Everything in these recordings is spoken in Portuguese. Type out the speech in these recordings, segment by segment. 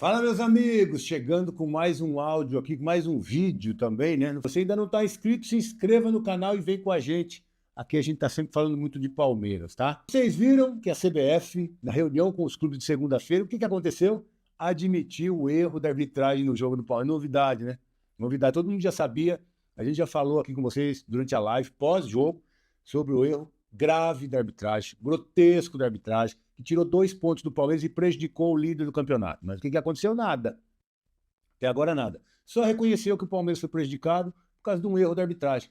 Fala, meus amigos, chegando com mais um áudio aqui, com mais um vídeo também, né? Se você ainda não está inscrito, se inscreva no canal e vem com a gente. Aqui a gente está sempre falando muito de Palmeiras, tá? Vocês viram que a CBF, na reunião com os clubes de segunda-feira, o que aconteceu? Admitiu o erro da arbitragem no jogo do Palmeiras. Novidade, né? Novidade, todo mundo já sabia. A gente já falou aqui com vocês durante a live, pós-jogo, sobre o erro grave da arbitragem, grotesco da arbitragem, que tirou 2 pontos do Palmeiras e prejudicou o líder do campeonato. Mas o que aconteceu? Nada. Até agora nada. Só reconheceu que o Palmeiras foi prejudicado por causa de um erro da arbitragem.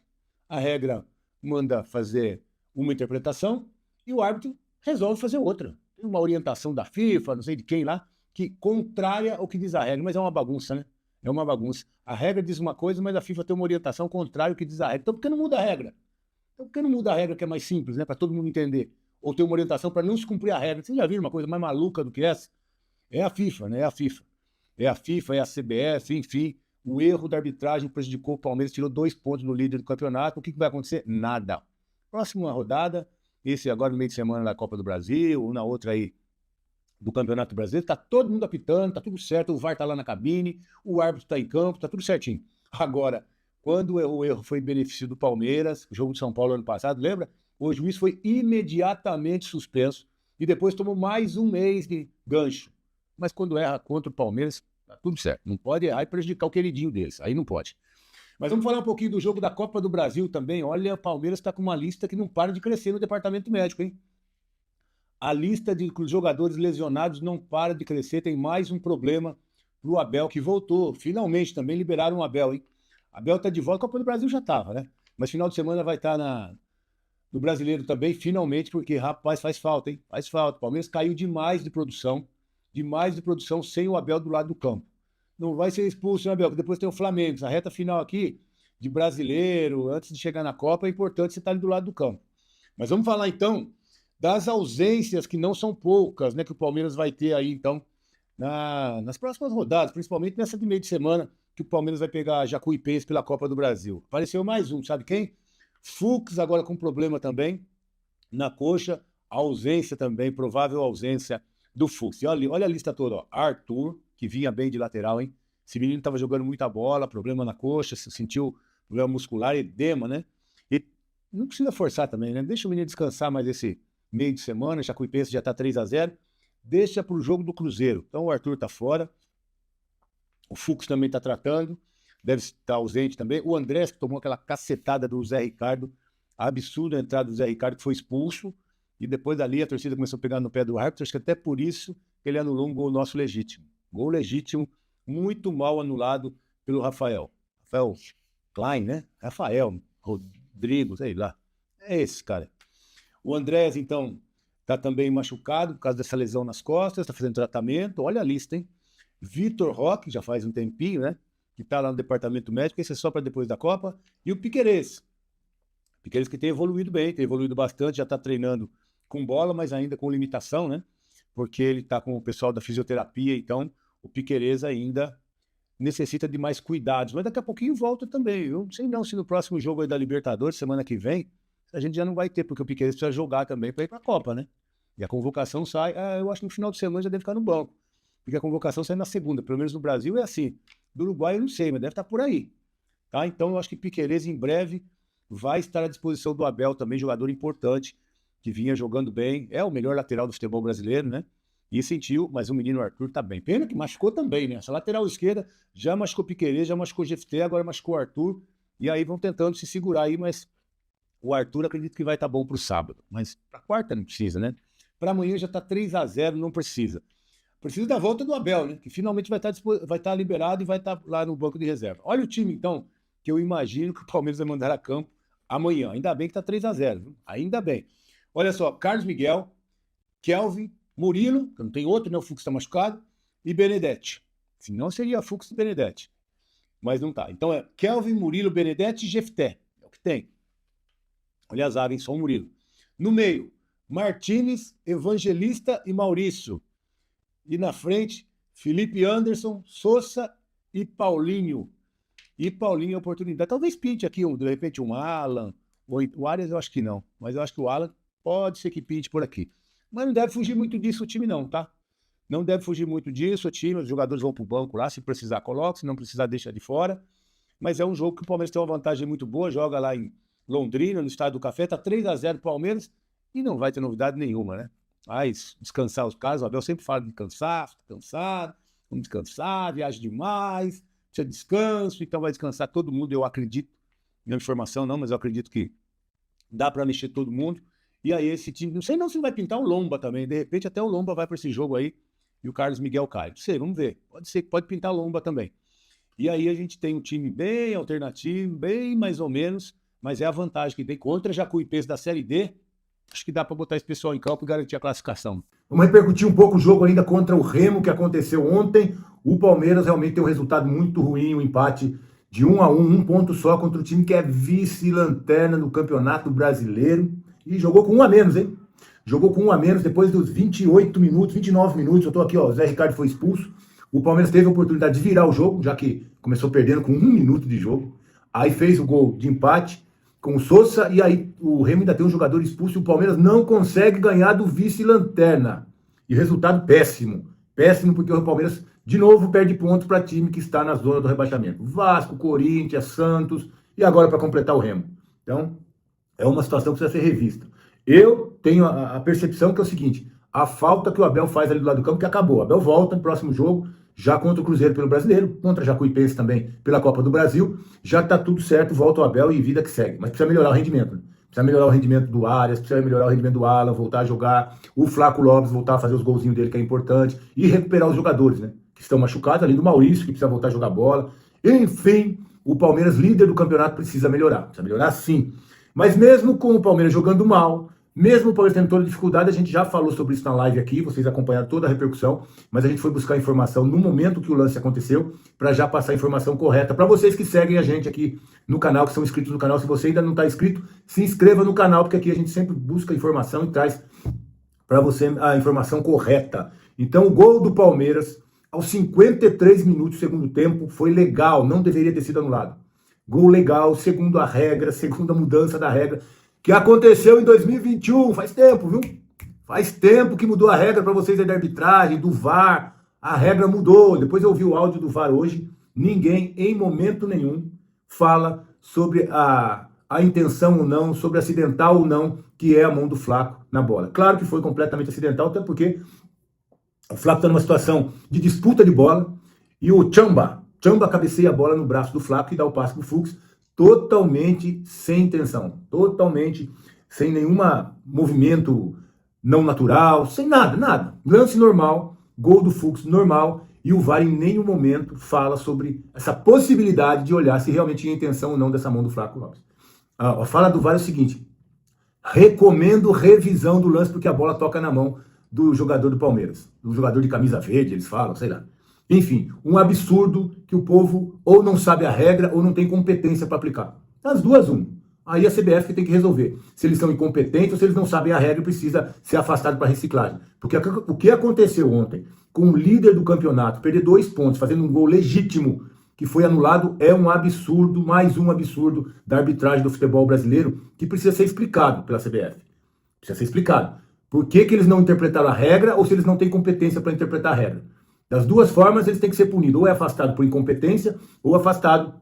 A regra manda fazer uma interpretação e o árbitro resolve fazer outra. Tem uma orientação da FIFA, não sei de quem lá, que contrária ao que diz a regra, mas é uma bagunça, né? É uma bagunça. A regra diz uma coisa, mas a FIFA tem uma orientação contrária ao que diz a regra. Então por que não muda a regra? Então por que não muda a regra que é mais simples, né? Para todo mundo entender? Ou ter uma orientação para não se cumprir a regra. Vocês já viram uma coisa mais maluca do que essa? É a FIFA, né? É a FIFA. É a FIFA, é a CBF, enfim. O erro da arbitragem prejudicou o Palmeiras, tirou 2 pontos no líder do campeonato. O que vai acontecer? Nada. Próxima rodada, esse agora no meio de semana da Copa do Brasil, ou na outra aí do Campeonato Brasileiro, tá todo mundo apitando, tá tudo certo, o VAR tá lá na cabine, o árbitro tá em campo, tá tudo certinho. Agora, quando o erro foi em benefício do Palmeiras, o jogo de São Paulo ano passado, lembra? O juiz foi imediatamente suspenso e depois tomou mais um mês de gancho. Mas quando erra contra o Palmeiras, tá tudo certo. Não pode errar e prejudicar o queridinho deles. Aí não pode. Mas vamos falar um pouquinho do jogo da Copa do Brasil também. Olha, o Palmeiras está com uma lista que não para de crescer no departamento médico, hein? A lista de jogadores lesionados não para de crescer. Tem mais um problema pro Abel, que voltou. Finalmente também liberaram o Abel, hein? Abel tá de volta. A Copa do Brasil já estava, né? Mas final de semana vai estar no Brasileiro também, finalmente, porque, rapaz, faz falta, hein? Faz falta. O Palmeiras caiu demais de produção sem o Abel do lado do campo. Não vai ser expulso, né, Abel? Porque depois tem o Flamengo. Na reta final aqui, de Brasileiro, antes de chegar na Copa, é importante você estar ali do lado do campo. Mas vamos falar, então, das ausências, que não são poucas, né, que o Palmeiras vai ter aí, então, nas próximas rodadas, principalmente nessa de meio de semana, que o Palmeiras vai pegar Jacuipense pela Copa do Brasil. Apareceu mais um, sabe quem? Fux agora com problema também na coxa, ausência também, provável ausência do Fux. E olha a lista toda, ó. Arthur, que vinha bem de lateral, hein? Esse menino estava jogando muita bola, problema na coxa, sentiu problema muscular, edema, né? E não precisa forçar também, né? Deixa o menino descansar mais esse meio de semana, Jacuipense já está 3-0, deixa para o jogo do Cruzeiro. Então o Arthur está fora, o Fux também está tratando, deve estar ausente também. O Andrés, que tomou aquela cacetada do Zé Ricardo, a absurda entrada do Zé Ricardo, que foi expulso, e depois dali a torcida começou a pegar no pé do árbitro, acho que até por isso que ele anulou um gol nosso legítimo. Gol legítimo, muito mal anulado pelo Rafael. Rafael Klein, né? Rafael, Rodrigo, sei lá. É esse, cara. O Andrés, então, tá também machucado por causa dessa lesão nas costas, tá fazendo tratamento. Olha a lista, hein? Vitor Roque, já faz um tempinho, né? Que tá lá no departamento médico, esse é só para depois da Copa. E o Piquerez. Piquerez que tem evoluído bem, tem evoluído bastante, já tá treinando com bola, mas ainda com limitação, né? Porque ele tá com o pessoal da fisioterapia, então o Piquerez ainda necessita de mais cuidados. Mas daqui a pouquinho volta também. Eu não sei não se no próximo jogo aí da Libertadores, semana que vem, a gente já não vai ter, porque o Piquerez precisa jogar também para ir para a Copa, né? E a convocação sai, eu acho que no final de semana já deve ficar no banco, porque a convocação sai na segunda, pelo menos no Brasil é assim. Do Uruguai eu não sei, mas deve estar por aí. Tá? Então eu acho que Piquerez em breve vai estar à disposição do Abel também, jogador importante, que vinha jogando bem, é o melhor lateral do futebol brasileiro, né? E sentiu, mas o menino Arthur tá bem. Pena que machucou também, né? Essa lateral esquerda já machucou Piquerez, já machucou GFT, agora machucou Arthur, e aí vão tentando se segurar aí, mas o Arthur acredito que vai estar bom para o sábado. Mas para quarta não precisa, né? Para amanhã já está 3-0, não precisa. Precisa da volta do Abel, né? Que finalmente vai estar liberado e vai estar lá no banco de reserva. Olha o time, então, que eu imagino que o Palmeiras vai mandar a campo amanhã. Ainda bem que está 3-0, ainda bem. Olha só, Carlos Miguel, Kelvin, Murilo, que não tem outro, né? O Fux está machucado, e Benedetti. Senão seria Fux e Benedetti. Mas não tá. Então é Kelvin, Murilo, Benedetti e Jefté. É o que tem. Olha a zaga, hein? Só o Murilo. No meio, Martínez, Evangelista e Maurício. E na frente, Felipe Anderson, Sousa e Paulinho. E Paulinho, oportunidade. Talvez pinte aqui, de repente, um Alan. O Arias eu acho que não. Mas eu acho que o Alan pode ser que pinte por aqui. Mas não deve fugir muito disso o time não, tá? Não deve fugir muito disso, o time, os jogadores vão para o banco lá, se precisar coloca, se não precisar deixa de fora. Mas é um jogo que o Palmeiras tem uma vantagem muito boa, joga lá em Londrina, no Estádio do Café, tá 3-0 pro Palmeiras e não vai ter novidade nenhuma, né? Mas descansar os caras, o Abel sempre fala de cansar, cansado, vamos descansar, viaja demais, precisa de descanso, então vai descansar todo mundo, eu acredito, não é informação não, mas eu acredito que dá para mexer todo mundo. E aí esse time, não sei não se vai pintar o Lomba também, de repente até o Lomba vai para esse jogo aí e o Carlos Miguel cai. Não sei, vamos ver. Pode ser que pode pintar o Lomba também. E aí a gente tem um time bem alternativo, bem mais ou menos, mas é a vantagem que tem contra Jacuipense da Série D. Acho que dá para botar esse pessoal em campo e garantir a classificação. Vamos repercutir um pouco o jogo ainda contra o Remo, que aconteceu ontem. O Palmeiras realmente tem um resultado muito ruim, um empate de 1-1, um ponto só contra o time que é vice-lanterna no Campeonato Brasileiro. E jogou com um a menos, hein? Jogou com um a menos depois dos 28 minutos, 29 minutos. Eu tô aqui, ó, o Zé Ricardo foi expulso. O Palmeiras teve a oportunidade de virar o jogo, já que começou perdendo com 1 minuto de jogo. Aí fez o gol de empate com o Sousa, e aí o Remo ainda tem um jogador expulso e o Palmeiras não consegue ganhar do vice-lanterna. E resultado péssimo. Péssimo porque o Palmeiras, de novo, perde pontos para time que está na zona do rebaixamento. Vasco, Corinthians, Santos e agora para completar o Remo. Então, é uma situação que precisa ser revista. Eu tenho a percepção que é o seguinte, a falta que o Abel faz ali do lado do campo, que acabou. O Abel volta no próximo jogo, já contra o Cruzeiro pelo Brasileiro, contra Jacuipense também pela Copa do Brasil, já está tudo certo, volta o Abel e vida que segue. Mas precisa melhorar o rendimento, né? Precisa melhorar o rendimento do Arias, precisa melhorar o rendimento do Alan, voltar a jogar, o Flaco Lopes voltar a fazer os golzinhos dele, que é importante, e recuperar os jogadores, né? Que estão machucados, além do Maurício, que precisa voltar a jogar bola. Enfim, o Palmeiras, líder do campeonato, precisa melhorar sim. Mas mesmo com o Palmeiras jogando mal, mesmo o Palmeiras tendo toda dificuldade, a gente já falou sobre isso na live aqui, vocês acompanharam toda a repercussão, mas a gente foi buscar informação no momento que o lance aconteceu, para já passar a informação correta. Para vocês que seguem a gente aqui no canal, que são inscritos no canal, se você ainda não está inscrito, se inscreva no canal, porque aqui a gente sempre busca informação e traz para você a informação correta. Então o gol do Palmeiras, aos 53 minutos do segundo tempo, foi legal, não deveria ter sido anulado. Gol legal, segundo a regra, segundo a mudança da regra, que aconteceu em 2021, faz tempo, viu? Faz tempo que mudou a regra para vocês aí da arbitragem, do VAR, a regra mudou. Depois eu ouvi o áudio do VAR hoje, ninguém, em momento nenhum, fala sobre a intenção ou não, sobre acidental ou não, que é a mão do Flaco na bola. Claro que foi completamente acidental, até porque o Flaco está numa situação de disputa de bola, e o Chamba cabeceia a bola no braço do Flaco e dá o passe pro Fux, totalmente sem intenção, totalmente sem nenhum movimento não natural, sem nada. Lance normal, gol do Fux normal, e o VAR em nenhum momento fala sobre essa possibilidade de olhar se realmente tinha intenção ou não dessa mão do Flaco Lopes. A fala do VAR é o seguinte: recomendo revisão do lance porque a bola toca na mão do jogador do Palmeiras, do jogador de camisa verde, eles falam, sei lá. Enfim, um absurdo que o povo ou não sabe a regra ou não tem competência para aplicar. As duas, Aí a CBF tem que resolver se eles são incompetentes ou se eles não sabem a regra e precisa ser afastado para reciclagem. Porque o que aconteceu ontem com o líder do campeonato perder 2 pontos, fazendo um gol legítimo que foi anulado, é um absurdo, mais um absurdo da arbitragem do futebol brasileiro que precisa ser explicado pela CBF. Precisa ser explicado. Por que eles não interpretaram a regra ou se eles não têm competência para interpretar a regra? Das duas formas, eles têm que ser punidos. Ou é afastado por incompetência, ou afastado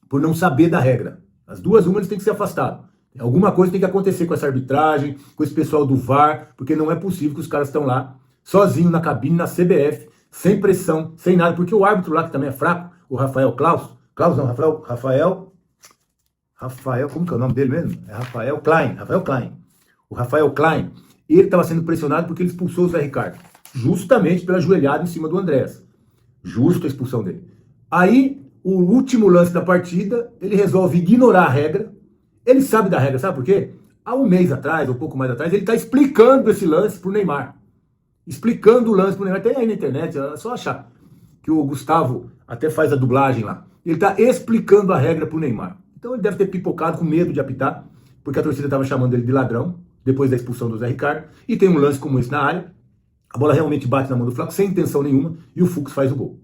por não saber da regra. As duas, eles têm que ser afastados. Alguma coisa tem que acontecer com essa arbitragem, com esse pessoal do VAR, porque não é possível que os caras estão lá, sozinhos na cabine, na CBF, sem pressão, sem nada, porque o árbitro lá, que também é fraco, o Rafael Rafael, como que é o nome dele mesmo? É Rafael Klein. O Rafael Klein, ele estava sendo pressionado porque ele expulsou o Zé Ricardo. Justamente pela joelhada em cima do Andrés. Justo a expulsão dele. Aí, o último lance da partida, ele resolve ignorar a regra. Ele sabe da regra, sabe por quê? Há um mês atrás, ou um pouco mais atrás, ele está explicando esse lance pro Neymar. Explicando o lance pro Neymar. Tem aí na internet, é só achar. Que o Gustavo até faz a dublagem lá. Ele está explicando a regra pro Neymar. Então ele deve ter pipocado com medo de apitar, porque a torcida estava chamando ele de ladrão, depois da expulsão do Zé Ricardo. E tem um lance como esse na área. A bola realmente bate na mão do Flaco, sem intenção nenhuma, e o Fux faz o gol.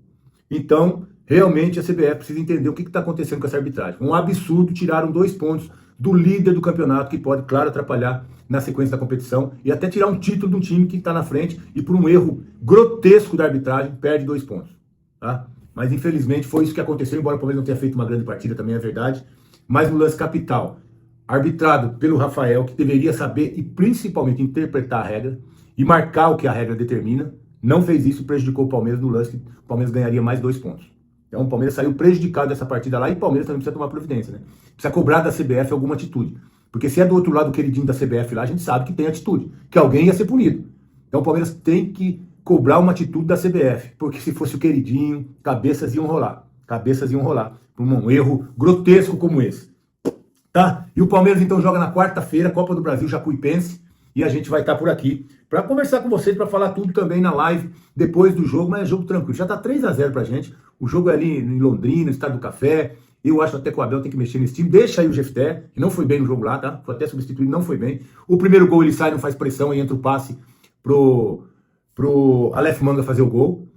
Então, realmente a CBF precisa entender o que está acontecendo com essa arbitragem. Um absurdo, tiraram 2 pontos do líder do campeonato, que pode, claro, atrapalhar na sequência da competição e até tirar um título de um time que está na frente e por um erro grotesco da arbitragem, perde 2 pontos. Tá? Mas infelizmente foi isso que aconteceu, embora o Palmeiras não tenha feito uma grande partida, também é verdade. Mas no lance capital, arbitrado pelo Rafael, que deveria saber e principalmente interpretar a regra e marcar o que a regra determina, não fez isso e prejudicou o Palmeiras no lance, que o Palmeiras ganharia mais 2 pontos. Então o Palmeiras saiu prejudicado dessa partida lá e o Palmeiras também precisa tomar providência, né? Precisa cobrar da CBF alguma atitude. Porque se é do outro lado o queridinho da CBF lá, a gente sabe que tem atitude, que alguém ia ser punido. Então o Palmeiras tem que cobrar uma atitude da CBF, porque se fosse o queridinho, cabeças iam rolar. Cabeças iam rolar por um erro grotesco como esse. Tá? E o Palmeiras então joga na quarta-feira, Copa do Brasil, Jacuipense, e a gente vai estar por aqui para conversar com vocês, para falar tudo também na live depois do jogo, mas é jogo tranquilo. Já tá 3-0 pra gente, o jogo é ali em Londrina, no Estádio do Café. Eu acho até que o Abel tem que mexer nesse time. Deixa aí o Jefté, que não foi bem no jogo lá, tá? Foi até substituído, não foi bem. O primeiro gol ele sai, não faz pressão, e entra o passe pro Aleph Manga fazer o gol.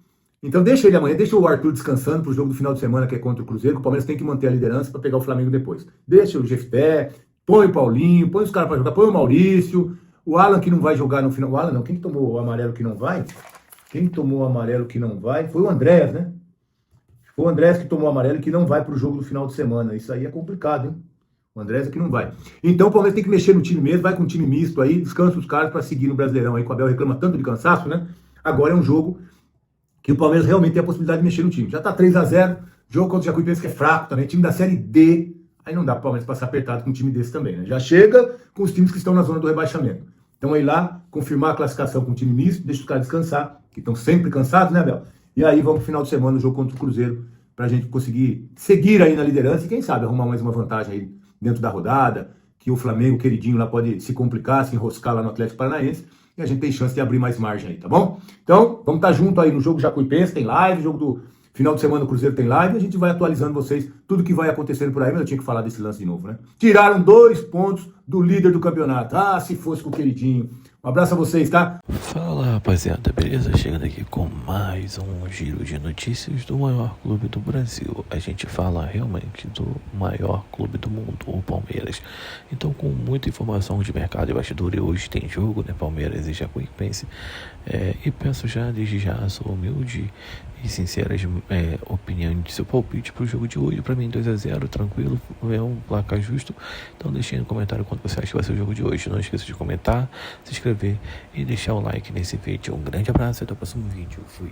Então deixa ele amanhã, deixa o Arthur descansando pro jogo do final de semana, que é contra o Cruzeiro, que o Palmeiras tem que manter a liderança para pegar o Flamengo depois. Deixa o Jefté, põe o Paulinho, põe os caras para jogar, põe o Maurício, o Alan que não vai jogar no final. O Alan não, quem tomou o amarelo que não vai? Quem tomou o amarelo que não vai? Foi o Andréas, né? Foi o Andréas que tomou o amarelo e que não vai pro jogo do final de semana. Isso aí é complicado, hein? O Andréas é que não vai. Então o Palmeiras tem que mexer no time mesmo, vai com um time misto aí, descansa os caras para seguir no Brasileirão aí, que o Abel reclama tanto de cansaço, né? Agora é um jogo que o Palmeiras realmente tem a possibilidade de mexer no time. Já tá 3-0, jogo contra o Jacuipense que é fraco também, time da Série D, aí não dá pro Palmeiras passar apertado com um time desse também, né? Já chega com os times que estão na zona do rebaixamento. Então aí lá, confirmar a classificação com o time misto, deixa os caras descansar, que estão sempre cansados, né, Abel? E aí vamos pro final de semana no jogo contra o Cruzeiro, pra gente conseguir seguir aí na liderança e quem sabe arrumar mais uma vantagem aí dentro da rodada, que o Flamengo, queridinho lá, pode se complicar, se enroscar lá no Atlético Paranaense, e a gente tem chance de abrir mais margem aí, tá bom? Então, vamos estar junto aí no jogo Jacuipense, tem live, jogo do final de semana do Cruzeiro tem live, e a gente vai atualizando vocês, tudo que vai acontecendo por aí, mas eu tinha que falar desse lance de novo, né? Tiraram 2 pontos do líder do campeonato. Ah, se fosse com o queridinho. Um abraço a vocês, tá? Fala rapaziada, beleza? Chegando aqui com mais um giro de notícias do maior clube do Brasil. A gente fala realmente do maior clube do mundo, o Palmeiras. Então, com muita informação de mercado e bastidor, e hoje tem jogo, né? Palmeiras e Jacuipense. E peço já, desde já, a sua humilde e sincera opinião de seu palpite pro jogo de hoje. Pra mim, 2-0, tranquilo, é um placar justo. Então, deixe aí no comentário quanto você acha que vai ser o jogo de hoje. Não esqueça de comentar, se inscrever e deixar o like nesse vídeo. Um grande abraço e até o próximo vídeo. Fui.